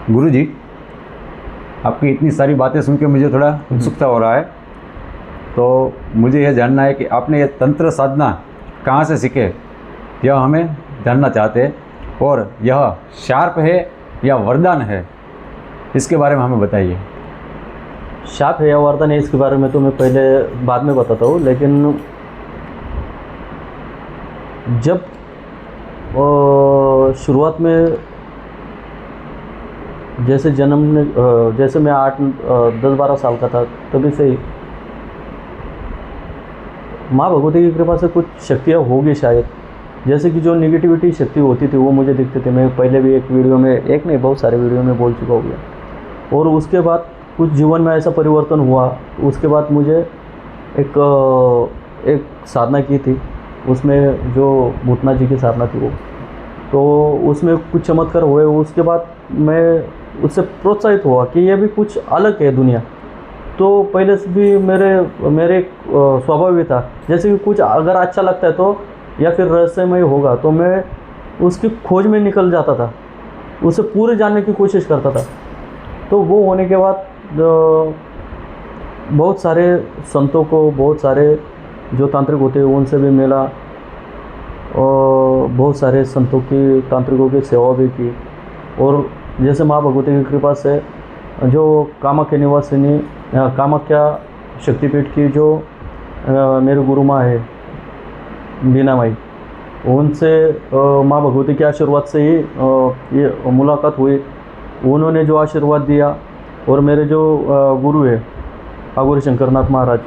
गुरुजी, आपकी इतनी सारी बातें सुन के मुझे थोड़ा उत्सुकता हो रहा है। तो मुझे यह जानना है कि आपने ये तंत्र साधना कहाँ से सीखे, यह हमें जानना चाहते हैं। और यह शार्प है या वरदान है, इसके बारे में हमें बताइए। शाप है या वरदान है, इसके बारे में तो मैं पहले बाद में बताता हूँ। लेकिन जब शुरुआत में जैसे जैसे मैं 10-12 साल का था, तभी से ही माँ भगवती की कृपा से कुछ शक्तियाँ होगी शायद। जैसे कि जो निगेटिविटी शक्ति होती थी वो मुझे दिखते थे। मैं पहले भी एक वीडियो में, एक नहीं बहुत सारे वीडियो में बोल चुका हूँ। और उसके बाद कुछ जीवन में ऐसा परिवर्तन हुआ। उसके बाद मुझे एक साधना की थी, उसमें जो भूतनाथ जी की साधना थी वो, तो उसमें कुछ चमत्कार हुए। उसके बाद मैं उससे प्रोत्साहित हुआ कि ये भी कुछ अलग है दुनिया। तो पहले से भी मेरे स्वभाव ही था, जैसे कि कुछ अगर अच्छा लगता है तो या फिर रहस्यमय होगा तो मैं उसकी खोज में निकल जाता था, उसे पूरे जानने की कोशिश करता था। तो वो होने के बाद बहुत सारे संतों को, बहुत सारे जो तांत्रिक होते हैं उनसे भी मिला, और बहुत सारे संतों की, तांत्रिकों की सेवा भी की। और जैसे माँ भगवती की कृपा से जो कामाख्या निवासिनी, कामाख्या शक्तिपीठ की जो मेरे गुरु माँ है बीना माई, उनसे माँ भगवती के आशीर्वाद से ही ये मुलाकात हुई। उन्होंने जो आशीर्वाद दिया, और मेरे जो गुरु है अघोरी शंकरनाथ महाराज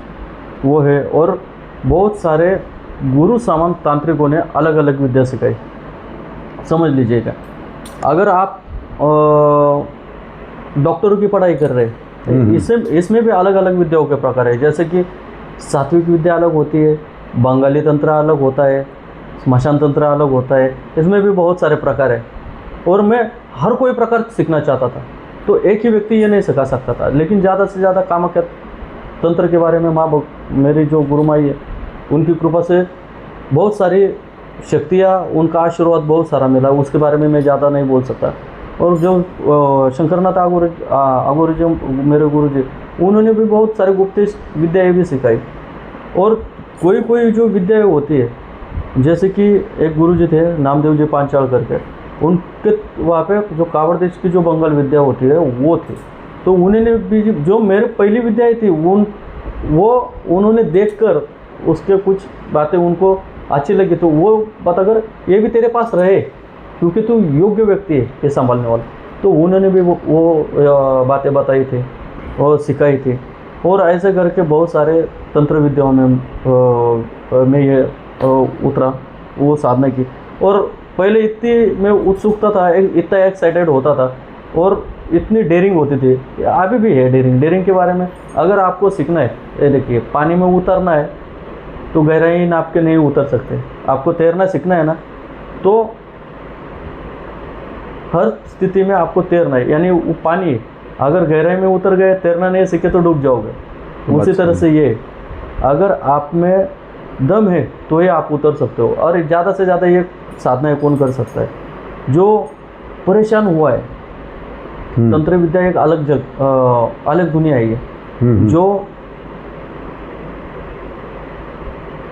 वो है, और बहुत सारे गुरु समान तांत्रिकों ने अलग अलग विद्या सिखाई। समझ लीजिएगा, अगर आप डॉक्टरों की पढ़ाई कर रहे हैं, इसमें भी अलग अलग विद्याओं के प्रकार है। जैसे कि सात्विक विद्या अलग होती है, बंगाली तंत्र अलग होता है, स्मशान तंत्र अलग होता है, इसमें भी बहुत सारे प्रकार है। और मैं हर कोई प्रकार सीखना चाहता था, तो एक ही व्यक्ति ये नहीं सिखा सकता था। लेकिन ज़्यादा से ज़्यादा कामाख्या तंत्र के बारे में मेरी जो गुरु माई है उनकी कृपा से बहुत सारी शक्तियाँ, उनका आशीर्वाद बहुत सारा मिला। उसके बारे में मैं ज़्यादा नहीं बोल सकता। और जो शंकरनाथ अघोरी जो मेरे गुरु जी, उन्होंने भी बहुत सारी गुप्त विद्याएँ भी सिखाई। और कोई कोई जो विद्याएँ होती है, जैसे कि एक गुरु जी थे नामदेव जी पांचाल करके, उनके वहाँ पे जो कावड़ देश की जो बंगाल विद्या होती है वो थी। तो उन्होंने भी जो मेरे पहली विद्याएँ थी उन्होंने देखकर उसके कुछ बातें उनको अच्छी लगी, तो वो बताकर ये भी तेरे पास रहे क्योंकि तू योग्य व्यक्ति है ये संभालने वाला। तो उन्होंने भी वो बातें बताई थी और सिखाई थी। और ऐसे करके बहुत सारे तंत्र विद्याओं में ये उतरा, वो साधना की। और पहले इतनी मैं उत्सुकता था, इतना एक्साइटेड होता था, और इतनी डेयरिंग होती थी। अभी भी है डेयरिंग के बारे में। अगर आपको सीखना है, ये देखिए, पानी में उतरना है तो गहराई नाप के नहीं उतर सकते। आपको तैरना सीखना है ना, तो हर स्थिति में आपको तैरना है, यानी वो पानी है, अगर गहराई में उतर गए, तैरना नहीं सीखे तो डूब जाओगे। उसी तरह से ये, अगर आप में दम है तो ये आप उतर सकते हो। और ज़्यादा से ज़्यादा ये साधना कौन कर सकता है? जो परेशान हुआ है। तंत्र विद्या एक अलग दुनिया है ये। जो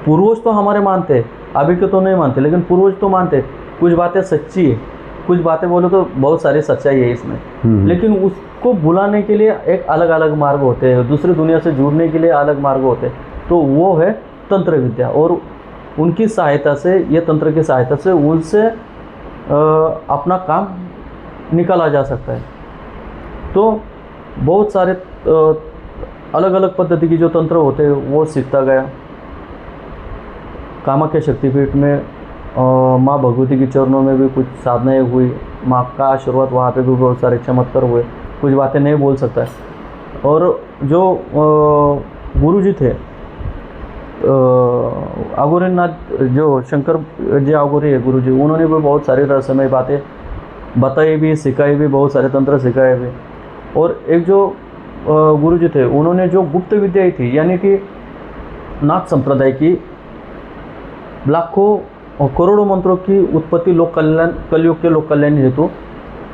पूर्वज तो हमारे मानते, अभी के तो नहीं मानते, लेकिन पूर्वज तो मानते। कुछ बातें सच्ची है, कुछ बातें बोलो तो बहुत सारी सच्चाई है इसमें। लेकिन उसको भुलाने के लिए एक अलग अलग मार्ग होते हैं, दूसरी दुनिया से जुड़ने के लिए अलग मार्ग होते हैं। तो वो है तंत्र विद्या, और उनकी सहायता से, ये तंत्र की सहायता से उनसे अपना काम निकाला जा सकता है। तो बहुत सारे अलग अलग पद्धति की जो तंत्र होते हैं वो सीखता गया। कामाख्या शक्तिपीठ में माँ भगवती के चरणों में भी कुछ साधनाएँ हुई, माँ का आशीर्वाद, वहाँ पे भी बहुत सारे चमत्कार हुए। कुछ बातें नहीं बोल सकता है। और जो गुरु जी थे अघोरीनाथ, जो शंकर जी अघोरी है गुरु जी, उन्होंने भी बहुत सारी रहस्यमय बातें बताई भी, सिखाई भी, बहुत सारे तंत्र सिखाए भी। और एक जो गुरु जी थे, उन्होंने जो गुप्त विद्याएँ थी, यानी कि नाथ संप्रदाय की लाखों और करोड़ों मंत्रों की उत्पत्ति लोक कल्याण, कलयुग के लोक कल्याण हेतु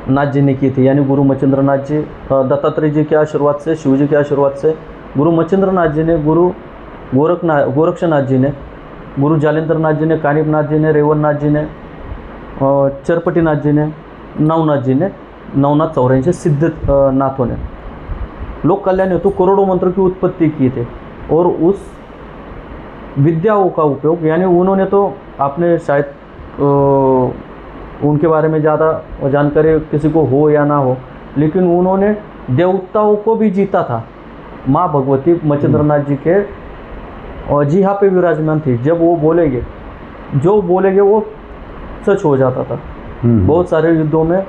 नाथ जी ने की थी, यानी गुरु मच्छिंद्र नाथ जी, दत्तात्रेय जी के आशीर्वाद से, शिव जी के आशीर्वाद से, गुरु मच्छिंद्र नाथ जी ने, गुरु गोरक्षनाथ जी ने, गुरु जालेंद्र नाथ जी ने, कानिप नाथ जी ने, रेवण नाथ जी ने, चरपटी नाथ जी ने, नवनाथ जी ने, नवनाथ 84 सिद्ध नाथों ने लोक कल्याण हेतु करोड़ों मंत्रों की उत्पत्ति की थी। और उस विद्याओं का उपयोग, यानी उन्होंने तो, आपने शायद उनके बारे में ज़्यादा जानकारी किसी को हो या ना हो, लेकिन उन्होंने देवताओं को भी जीता था। माँ भगवती मच्छिंद्रनाथ जी के जिहा पे विराजमान थी। जब वो बोलेंगे, जो बोलेंगे वो सच हो जाता था। बहुत सारे युद्धों में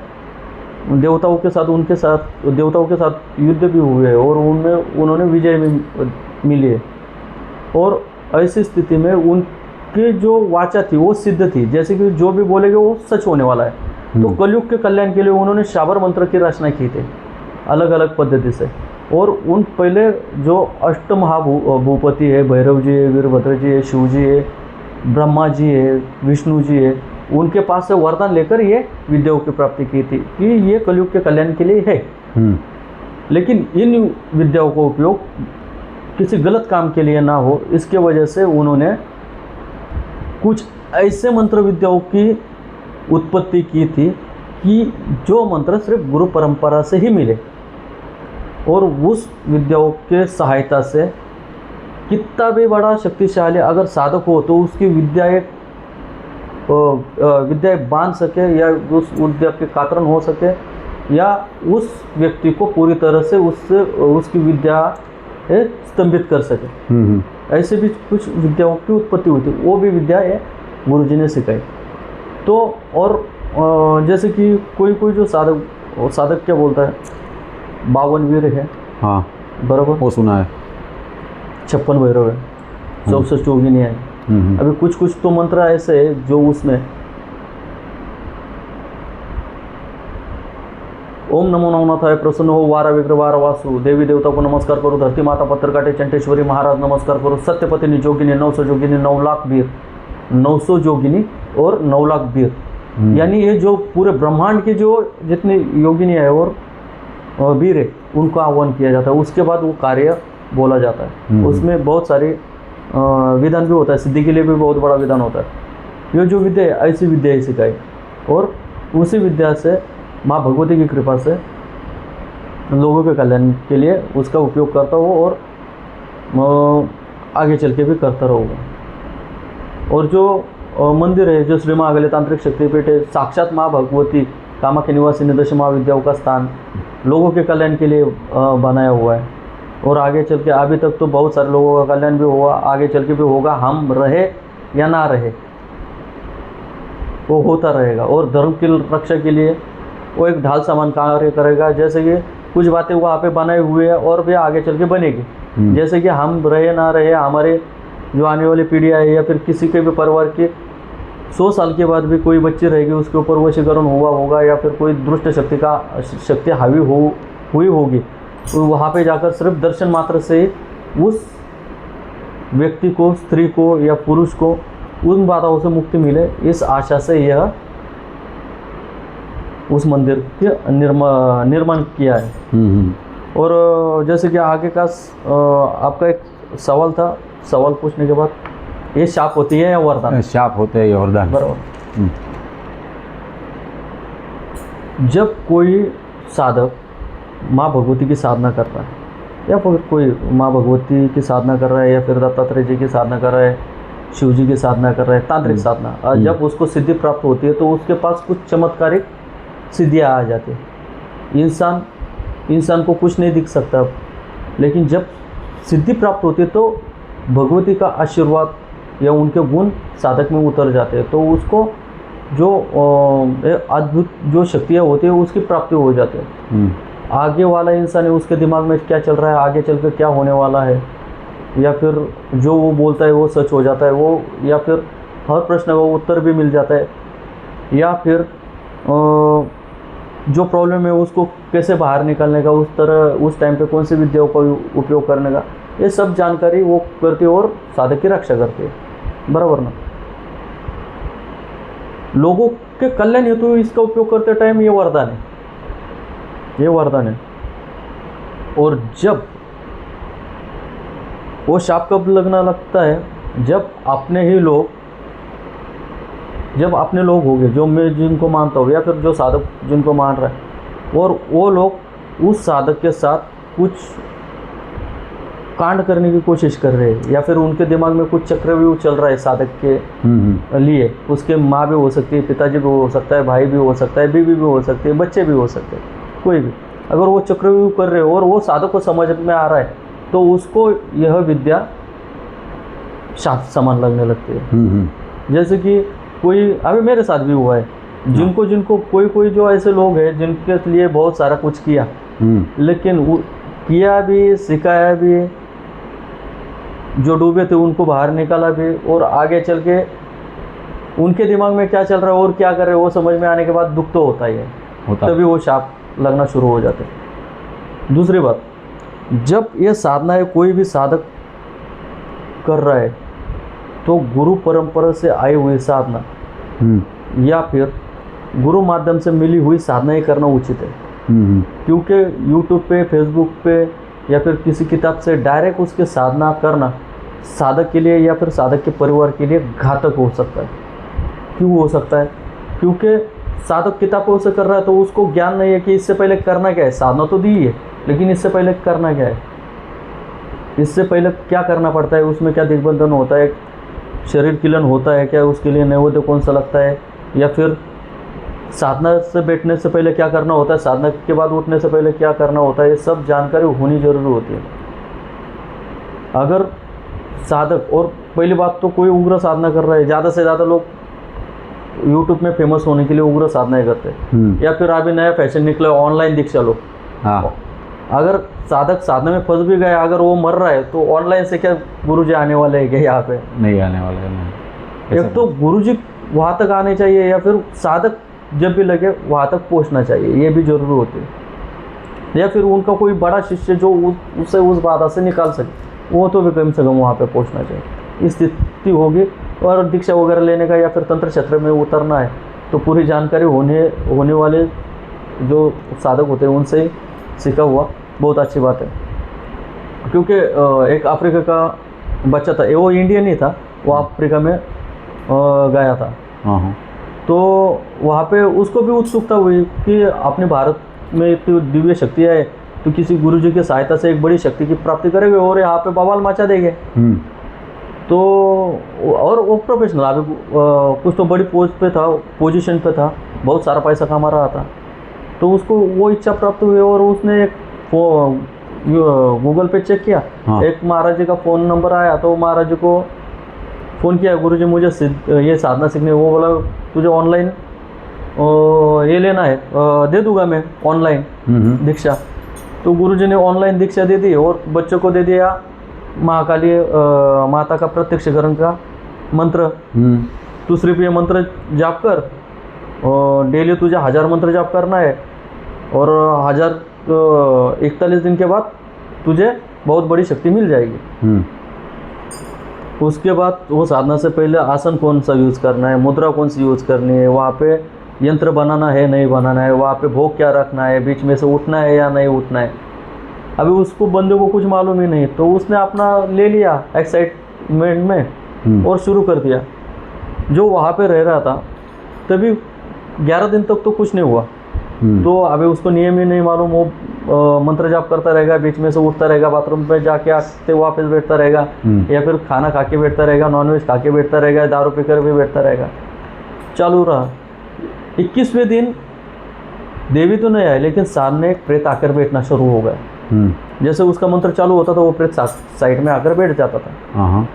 देवताओं के साथ युद्ध भी हुए और उनमें उन्होंने विजय भी मिली है। और ऐसी स्थिति में उनकी जो वाचा थी वो सिद्ध थी, जैसे कि जो भी बोलेंगे वो सच होने वाला है। तो कलयुग के कल्याण के लिए उन्होंने शाबर मंत्र की रचना की थी अलग अलग पद्धति से। और उन पहले जो भूपति है, भैरव जी है, वीरभद्र जी है, शिव जी है, ब्रह्मा जी है, विष्णु जी है, उनके पास से वरदान लेकर ये विद्याओं की प्राप्ति की थी कि ये कलयुग के कल्याण के लिए है। लेकिन इन विद्याओं का उपयोग किसी गलत काम के लिए ना हो, इसके वजह से उन्होंने कुछ ऐसे मंत्र विद्याओं की उत्पत्ति की थी कि जो मंत्र सिर्फ गुरु परंपरा से ही मिले। और उस विद्याओं के सहायता से कितना भी बड़ा शक्तिशाली अगर साधक हो तो उसकी विद्या बांध सके, या उस विद्या के कातरन हो सके, या उस व्यक्ति को पूरी तरह से उसकी विद्या स्तंभित कर सके। ऐसे भी कुछ विद्याओं की उत्पत्ति हुई थी, वो भी विद्या गुरुजी ने सिखाई। तो और जैसे कि कोई जो साधक क्या बोलता है, 52 वीर है, हाँ बराबर, वो सुना है, 56 भैरव है, 64 योगिनी है। अभी कुछ तो मंत्र ऐसे है जो उसमें ओम नमो नवनाथाय, प्रसन्न हो, वारा विग्रह वारा वासु, देवी देवता को नमस्कार करो, धरती माता पत्थर काटे, चंटेश्वरी महाराज नमस्कार करो, सत्यपतिनी जोगिनी, 900 जोगिनी, 9 लाख वीर, 900 जोगिनी और 9 लाख वीर। यानी ये जो पूरे ब्रह्मांड की जो जितनी योगिनी है और वीर है, उनको आह्वान किया जाता है। उसके बाद वो कार्य बोला जाता है। उसमें बहुत सारे विधान भी होता है, सिद्धि के लिए भी बहुत बड़ा विधान होता है। ये जो विद्या है ऐसी विद्या ही सिखाई, और उसी विद्या से माँ भगवती की कृपा से लोगों के कल्याण के लिए उसका उपयोग करता हूँ और आगे चल के भी करता रहूँगा। और जो मंदिर है, जो श्री महाकाली तांत्रिक शक्तिपीठ है, साक्षात माँ भगवती कामाख्या निवासिनी दश महाविद्याओं का स्थान लोगों के कल्याण के लिए बनाया हुआ है। और आगे चल के, अभी तक तो बहुत सारे लोगों का कल्याण भी हुआ, आगे चल के भी होगा। हम रहे या ना रहे, वो होता रहेगा। और धर्म की रक्षा के लिए वो एक ढाल समान कार्य करेगा। जैसे कि कुछ बातें वहाँ पे बनाए हुए हैं और भी आगे चल के बनेगी। जैसे कि हम रहे ना रहे, हमारे जो आने वाली पीढ़ियाँ है या फिर किसी के भी परिवार के 100 साल के बाद भी कोई बच्ची रहेगी, उसके ऊपर वशीकरण हुआ होगा या फिर कोई दुष्ट शक्ति हावी हुई होगी, तो वहाँ पे जाकर सिर्फ दर्शन मात्र से उस व्यक्ति को, स्त्री को या पुरुष को उन बाधाओं से मुक्ति मिले, इस आशा से यह उस मंदिर के निर्माण किया है। और जैसे कि आगे का आपका एक सवाल था, सवाल पूछने के बाद, ये शाप होती है या वरदान? शाप होते हैं या वरदान, बराबर। जब कोई साधक माँ भगवती की साधना कर रहा है, या फिर कोई माँ भगवती की साधना कर रहा है, या फिर दत्तात्रेय जी की साधना कर रहा है, शिव जी की साधना कर रहा है, तांत्रिक साधना, जब उसको सिद्धि प्राप्त होती है तो उसके पास कुछ चमत्कारिक सिद्धियाँ आ जाती है। इंसान को कुछ नहीं दिख सकता, लेकिन जब सिद्धि प्राप्त होती है तो भगवती का आशीर्वाद या उनके गुण साधक में उतर जाते हैं, तो उसको जो अद्भुत जो शक्तियाँ होती है उसकी प्राप्ति हो जाती है। आगे वाला इंसान है, उसके दिमाग में क्या चल रहा है, आगे चल कर क्या होने वाला है, या फिर जो वो बोलता है वो सच हो जाता है, वो या फिर हर प्रश्न का उत्तर भी मिल जाता है, या फिर जो प्रॉब्लम है उसको कैसे बाहर निकालने का, उस टाइम पे कौन सी विद्याओं का उपयोग करने का, ये सब जानकारी वो करती है और साधक की रक्षा करती है, बराबर ना। लोगों के कल्याण हेतु इसका उपयोग करते टाइम ये वरदान है, ये वरदान है। और जब वो शाप कब लगना लगता है, जब अपने लोग हो गए, जो मैं जिनको मानता हूँ या फिर जो साधक जिनको मान रहा है, और वो लोग उस साधक के साथ कुछ कांड करने की कोशिश कर रहे हैं, या फिर उनके दिमाग में कुछ चक्रव्यूह चल रहा है साधक के लिए। उसके माँ भी हो सकती है, पिताजी भी हो सकता है, भाई भी हो सकता है, बीवी भी हो सकती है, बच्चे भी हो सकते हैं, कोई भी। अगर वो चक्रव्यूह कर रहे हो और वो साधक को समझ में आ रहा है, तो उसको यह विद्या शास्त्र समान लगने लगती है। जैसे कि कोई, अभी मेरे साथ भी हुआ है, जिनको कोई जो ऐसे लोग हैं जिनके लिए बहुत सारा कुछ किया, लेकिन वो किया भी, सिखाया भी, जो डूबे थे उनको बाहर निकाला भी, और आगे चल के उनके दिमाग में क्या चल रहा है और क्या कर रहे हैं वो समझ में आने के बाद दुख तो होता ही है, तभी वो शाप लगना शुरू हो जाते हैं। दूसरी बात, जब ये साधना है कोई भी साधक कर रहा है, तो गुरु परंपरा से आई हुई साधना या फिर गुरु माध्यम से मिली हुई साधना ही करना उचित है। क्योंकि यूट्यूब पे, फेसबुक पे या फिर किसी किताब से डायरेक्ट उसके साधना करना साधक के लिए या फिर साधक के परिवार के लिए घातक हो सकता है। क्यों हो सकता है? क्योंकि साधक किताबों से कर रहा है तो उसको ज्ञान नहीं है कि इससे पहले करना क्या है। साधना तो दी है, लेकिन इससे पहले करना क्या है, इससे पहले क्या करना पड़ता है, उसमें क्या दिग्बंधन होता है, शरीर किलन होता है क्या, उसके लिए नैवेद्य कौन सा लगता है, या फिर साधना से बैठने से पहले क्या करना होता है, साधना के बाद उठने से पहले क्या करना होता है, ये सब जानकारी होनी जरूरी होती है। अगर साधक, और पहली बात तो कोई उग्र साधना कर रहा है, ज़्यादा से ज़्यादा लोग यूट्यूब में फेमस होने के लिए उग्र साधना करते हैं, या फिर अभी नया फैशन निकला ऑनलाइन दीक्षा लो। हाँ, अगर साधक साधना में फंस भी गया, अगर वो मर रहा है, तो ऑनलाइन से क्या गुरुजी आने वाले हैं क्या यहाँ पे? नहीं आने वाले हैं। एक तो गुरुजी वहाँ तक आने चाहिए, या फिर साधक जब भी लगे वहाँ तक पहुँचना चाहिए, ये भी जरूरी होती है। या फिर उनका कोई बड़ा शिष्य जो उसे उस बाधा से निकाल सके, वो तो भी कम से कम वहाँ पे पहुँचना चाहिए। स्थिति होगी, और दीक्षा वगैरह लेने का या फिर तंत्र क्षेत्र में उतरना है, तो पूरी जानकारी होने वाले जो साधक होते हैं उनसे ही सीखा हुआ बहुत अच्छी बात है। क्योंकि एक अफ्रीका का बच्चा था, वो इंडियन ही था, वो अफ्रीका में गया था। तो वहाँ पे उसको भी उत्सुकता हुई कि अपने भारत में इतनी दिव्य शक्तियाँ है, तो किसी गुरुजी की सहायता से एक बड़ी शक्ति की प्राप्ति करेंगे और यहाँ पे बवाल मचा देंगे। तो और वो प्रोफेशनल, अभी कुछ तो बड़ी पोजीशन पे था, बहुत सारा पैसा कमा रहा था, तो उसको वो इच्छा प्राप्त हुई और उसने एक गूगल पे चेक किया। एक महाराज जी का फ़ोन नंबर आया, तो महाराज जी को फ़ोन किया, गुरुजी मुझे ये साधना सीखनी है। वो बोला तुझे ऑनलाइन ये लेना है, दे दूंगा मैं ऑनलाइन दीक्षा। तो गुरुजी ने ऑनलाइन दीक्षा दे दी और बच्चों को दे दिया महाकाली माता का प्रत्यक्षीकरण का मंत्र। तू सिर्फ ये मंत्र जाप कर, और डेली तुझे 1000 मंत्र जाप करना है, और 41 दिन के बाद तुझे बहुत बड़ी शक्ति मिल जाएगी। उसके बाद वो साधना से पहले आसन कौन सा यूज़ करना है, मुद्रा कौन सी यूज़ करनी है, वहाँ पे यंत्र बनाना है नहीं बनाना है, वहाँ पे भोग क्या रखना है, बीच में से उठना है या नहीं उठना है, अभी उसको बंदे को कुछ मालूम ही नहीं। तो उसने अपना ले लिया एक्साइटमेंट में और शुरू कर दिया। जो वहाँ पे रह रहा था तभी 11 दिन तक तो कुछ नहीं हुआ। तो अभी उसको नियम ही नहीं मालूम, वो मंत्र जाप करता रहेगा, बीच में से उठता रहेगा, बाथरूम पे जाके आते वापस बैठता रहेगा, या फिर खाना खा के बैठता रहेगा, नॉनवेज खा के बैठता रहेगा, दारू पीकर भी बैठता रहेगा, चालू रहा। 21वें दिन देवी तो नहीं आई, लेकिन सामने एक प्रेत आकर बैठना शुरू हो गया। जैसे उसका मंत्र चालू होता था, वो प्रेत साइड में आकर बैठ जाता था।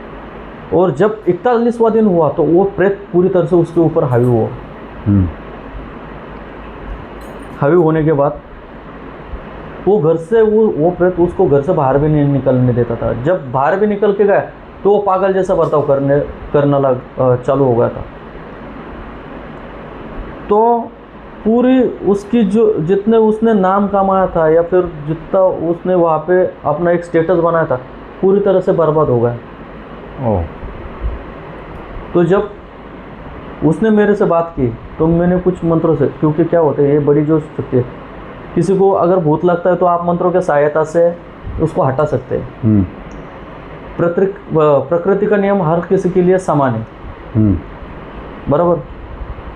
और जब 41वां दिन हुआ तो वो प्रेत पूरी तरह से उसके ऊपर हावी हुआ। हावी होने के बाद वो घर से वो प्रेत उसको घर से बाहर भी नहीं निकलने देता था। जब बाहर भी निकल के गया तो वो पागल जैसा बर्ताव करना चालू हो गया था। तो पूरी उसकी जो जितने उसने नाम कमाया था या फिर जितना उसने वहाँ पे अपना एक स्टेटस बनाया था, पूरी तरह से बर्बाद हो गया। तो जब उसने मेरे से बात की तो मैंने कुछ मंत्रों से, क्योंकि क्या होता है ये बड़ी जो शक्ति है, किसी को अगर भूत लगता है तो आप मंत्रों की सहायता से उसको हटा सकते हैं। प्रकृति का नियम हर किसी के लिए समान है, बराबर।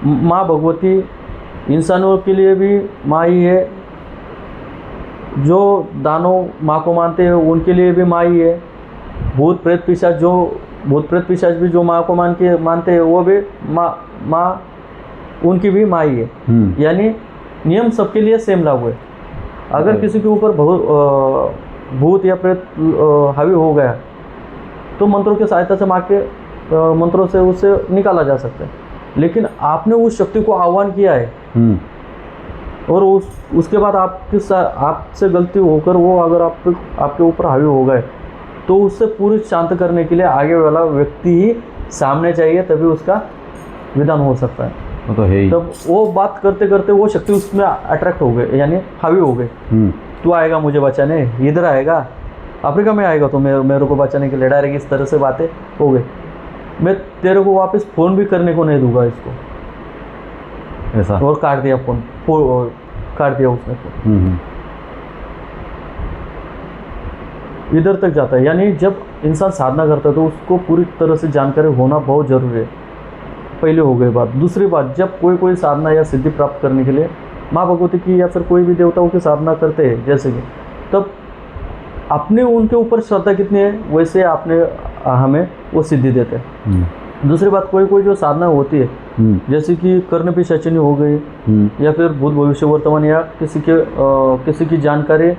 माँ भगवती इंसानों के लिए भी माँ ही है, जो दानव माँ को मानते हैं उनके लिए भी माँ ही है। भूत प्रेत पिशाच भी जो माँ को मानते हैं वो भी माँ उनकी भी माँ ही है। यानी नियम सबके लिए सेम लागू है। अगर किसी के ऊपर भूत या प्रेत हावी हो गया तो मंत्रों की सहायता से माँ के मंत्रों से उसे निकाला जा सकता है। लेकिन आपने उस शक्ति को आह्वान किया है और उसके बाद आपसे गलती होकर वो अगर आपके ऊपर हावी हो गए तो उससे पूरी शांत करने के लिए आगे वाला व्यक्ति ही सामने चाहिए, तभी उसका विधान हो सकता है। वो तो है ही। तब वो बात करते करते वो शक्ति उसमें अट्रैक्ट हो गए, यानी हावी हो गए। तू आएगा मुझे बचाने, इधर आएगा, अफ्रीका में आएगा तो मेरे को बचाने के लिए डायरेक्ट इस तरह से बातें हो गई। मैं तेरे को वापस फ़ोन भी करने को नहीं दूंगा इसको, ऐसा। और काट दिया फ़ोन, काट दिया उसने फ़ोन। इधर तक जाता है। यानी जब इंसान साधना करता है तो उसको पूरी तरह से जानकारी होना बहुत ज़रूरी है। पहले हो गई बात। दूसरी बात, जब कोई साधना या सिद्धि प्राप्त करने के लिए माँ भगवती की या फिर कोई भी देवताओं की साधना करते हैं जैसे कि, तब अपने उनके ऊपर श्रद्धा कितनी है वैसे आपने हमें वो सिद्धि देते हैं। दूसरी बात, कोई जो साधना होती है जैसे कि कर्ण पिशाचिनी हो गई या फिर भूत भविष्य वर्तमान या किसी की जानकारी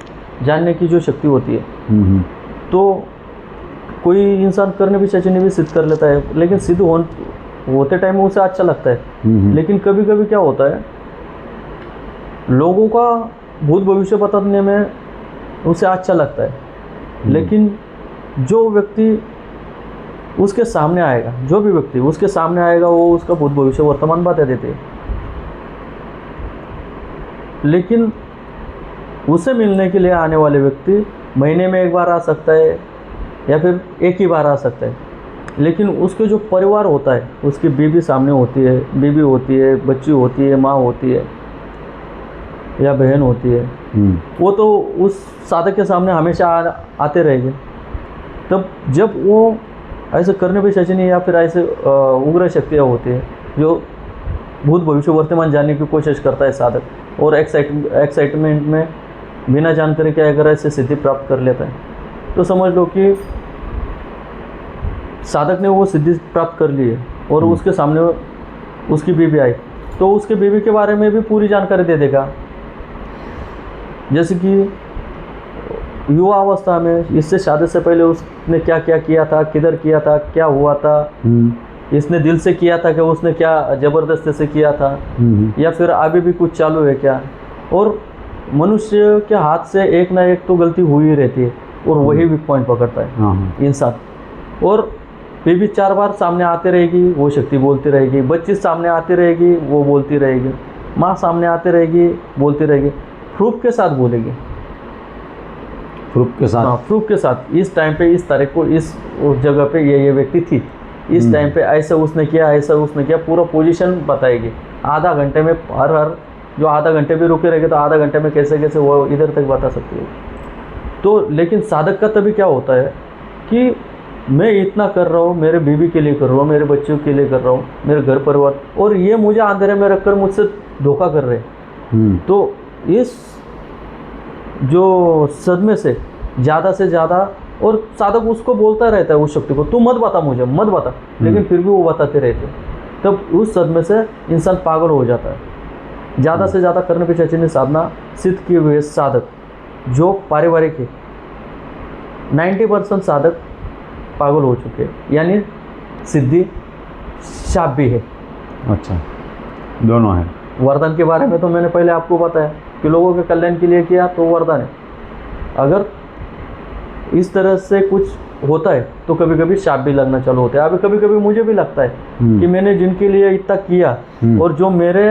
जानने की जो शक्ति होती है, तो कोई इंसान कर्ण पिशाचिनी भी सिद्ध कर लेता है, लेकिन सिद्ध होते टाइम उसे अच्छा लगता है। लेकिन कभी कभी क्या होता है, लोगों का भूत भविष्य बताने में उसे अच्छा लगता है, लेकिन जो व्यक्ति उसके सामने आएगा, जो भी व्यक्ति उसके सामने आएगा वो उसका भूत भविष्य वर्तमान बता देते हैं। लेकिन उसे मिलने के लिए आने वाले व्यक्ति महीने में एक बार आ सकता है या फिर एक ही बार आ सकता है, लेकिन उसके जो परिवार होता है, उसकी बीवी सामने होती है, बीवी होती है, बच्ची होती है, माँ होती है या बहन होती है, वो तो उस साधक के सामने हमेशा आते रहेंगे। तब जब वो ऐसे करने पे शचनी या फिर ऐसे उग्र शक्तियाँ होती है जो भूत भविष्य वर्तमान जानने की कोशिश करता है साधक, और एक्साइटमेंट में बिना जानकारी के अगर ऐसे सिद्धि प्राप्त कर लेता है, तो समझ लो कि साधक ने वो सिद्धि प्राप्त कर ली है और उसके सामने उसकी बीवी आई तो उसके बीवी के बारे में भी पूरी जानकारी दे देगा। जैसे कि युवा अवस्था में, इससे शादी से पहले उसने क्या क्या किया था, किधर किया था, क्या हुआ था, इसने दिल से किया था कि उसने क्या ज़बरदस्ती से किया था, या फिर अभी भी कुछ चालू है क्या। और मनुष्य के हाथ से एक ना एक तो गलती हुई ही रहती है और वही वीक पॉइंट पकड़ता है इंसान। और बीवी 4 बार सामने आती रहेगी, वो शक्ति बोलती रहेगी, बच्ची सामने आती रहेगी, वो बोलती रहेगी, माँ सामने आती रहेगी, बोलती रहेगी, प्रूफ के साथ बोलेगी। प्रूफ के साथ? हाँ, प्रूफ के साथ। इस टाइम पे, इस तारीख को, इस जगह पे ये व्यक्ति थी, इस टाइम पे ऐसा उसने किया, ऐसा उसने किया, पूरा पोजीशन बताएगी। आधा घंटे में हर जो आधा घंटे भी रुके रहेंगे तो आधा घंटे में कैसे कैसे वो इधर तक बता सकती है। तो लेकिन साधक का तभी क्या होता है कि मैं इतना कर रहा हूँ, मेरे बीवी के लिए कर रहा हूँ, मेरे बच्चों के लिए कर रहा हूँ, मेरे घर परिवार, और ये मुझे अंधेरे में रखकर मुझसे धोखा कर रहे हैं। तो इस जो सदमे से ज़्यादा, और साधक उसको बोलता रहता है उस शक्ति को, तू मत बता मुझे, मत बता, लेकिन फिर भी वो बताते रहते। तब उस सदमे से इंसान पागल हो जाता है। ज़्यादा से ज़्यादा करने पे चैतन्य साधना सिद्ध किए हुए साधक जो पारिवारिक है, 90% साधक पागल हो चुके हैं, यानी सिद्धि शाप भी है। अच्छा, दोनों है। वरदान के बारे में तो मैंने पहले आपको बताया कि लोगों के कल्याण के लिए किया तो वरदान है। अगर इस तरह से कुछ होता है तो कभी कभी शाप भी लगना चालू होता है। अभी कभी कभी मुझे भी लगता है कि मैंने जिनके लिए इतना किया और जो मेरे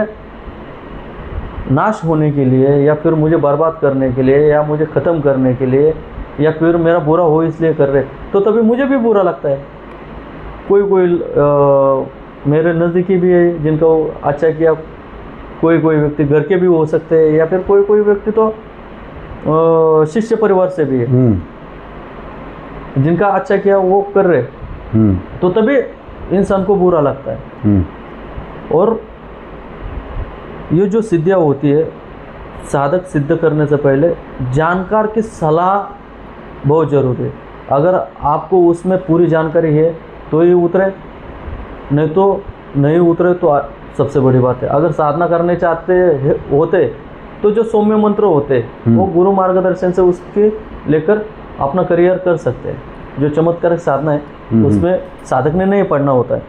नाश होने के लिए या फिर मुझे बर्बाद करने के लिए या मुझे ख़त्म करने के लिए या फिर मेरा बुरा हो इसलिए कर रहे, तो तभी मुझे भी बुरा लगता है। कोई मेरे नज़दीकी भी है जिनको अच्छा किया, कोई कोई व्यक्ति घर के भी हो सकते हैं, या फिर कोई कोई व्यक्ति तो शिष्य परिवार से भी है, जिनका अच्छा किया वो कर रहे, तो तभी इंसान को बुरा लगता है। और ये जो सिद्धियाँ होती है, साधक सिद्ध करने से पहले जानकार की सलाह बहुत ज़रूरी है। अगर आपको उसमें पूरी जानकारी है तो ही उतरे, नहीं तो नहीं उतरे तो सबसे बड़ी बात है। अगर साधना करने चाहते होते तो जो सौम्य मंत्र होते वो गुरु मार्गदर्शन से उसके लेकर अपना करियर कर सकते हैं। जो चमत्कारिक साधना है उसमें साधक ने नहीं पढ़ना होता है,